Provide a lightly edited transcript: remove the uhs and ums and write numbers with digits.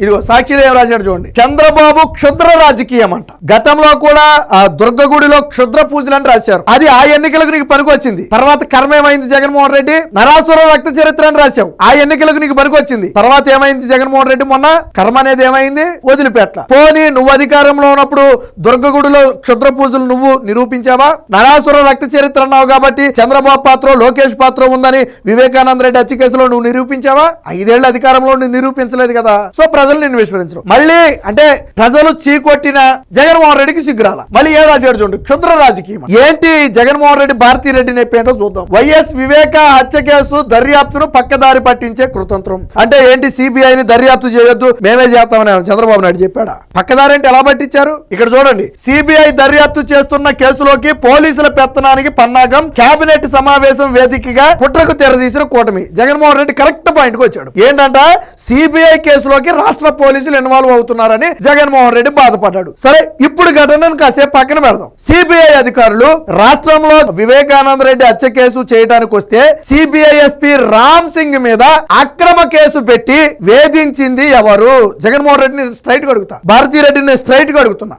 ఇదిగో సాక్షిలో ఏం రాశాడు చూడండి. చంద్రబాబు క్షుద్ర రాజకీయం అంట. గతంలో కూడా ఆ దుర్గగుడిలో క్షుద్ర పూజలు అని రాశారు. అది ఆ ఎన్నికలకు నీకు పనికొచ్చింది. తర్వాత కర్మ ఏమైంది జగన్మోహన్ రెడ్డి? నరాసుర రక్త చరిత్ర అని రాశావు. ఆ ఎన్నికలకు నీకు పనికొచ్చింది. తర్వాత ఏమైంది జగన్మోహన్ రెడ్డి? మొన్న కర్మ అనేది ఏమైంది? వదిలిపెట్ల. పోనీ నువ్వు అధికారంలో ఉన్నప్పుడు దుర్గగుడిలో క్షుద్ర పూజలు నువ్వు నిరూపించావా? నరాసుర రక్త చరిత్ర అన్నావు కాబట్టి చంద్రబాబు పాత్ర లోకేష్ పాత్ర ఉందని వివేకానంద రెడ్డి హత్య కేసులో నువ్వు నిరూపించావా? 5 ఏళ్ల అధికారంలో నువ్వు నిరూపించలేదు కదా. సో ప్రజలు నిన్ను విశ్వసించరు. మళ్ళీ అంటే ప్రజలు చీకొట్టిన జగన్మోహన్ రెడ్డికి సిగ్గురాల. మళ్ళీ ఏ రాజాడు చూడండి, క్షుద్ర రాజకీయం ఏంటి? జగన్మోహన్ రెడ్డి భారతీ రెడ్డి నేపేంటో చూద్దాం. వైఎస్ వివేక హత్య కేసు దర్యాప్తును పక్కదారి పట్టించే కృతంత్రం అంటే ఏంటి? సిబిఐని దర్యాప్తు చేయొద్దు, మేమే చేస్తామని చంద్రబాబు నాయుడు చెప్పాడా? పక్కదారి అంటే ఎలా పట్టించారు? ఇక్కడ చూడండి. సిబిఐ దర్యాప్తు చేస్తున్న కేసులోకి పోలీసుల పెత్తనానికి పన్నాగం, కేబినెట్ సమావేశం వేదికగా కుట్రకు తెరదీసిన కూటమి. జగన్మోహన్ రెడ్డి కరెక్ట్ పాయింట్ కు వచ్చాడు. ఏంటంట? సిబిఐ కేసులోకి రాష్ట్ర పోలీసులు ఇన్వాల్వ్ అవుతున్నారని జగన్మోహన్ రెడ్డి బాధపడ్డాడు. సరే, ఇప్పుడు ఘటనను కాసేపు పక్కన పెడదాం. సిబిఐ అధికారులు రాష్ట్రంలో వివేకానంద రెడ్డి హత్య కేసు చేయడానికి వస్తే సిబిఐ ఎస్పీ రామ్ సింగ్ మీద అక్రమ కేసు పెట్టి వేధించింది ఎవరు? జగన్మోహన్ రెడ్డిని స్ట్రైట్ గా అడుగుతా, భారతీ రెడ్డిని స్ట్రైట్ గా అడుగుతున్నా.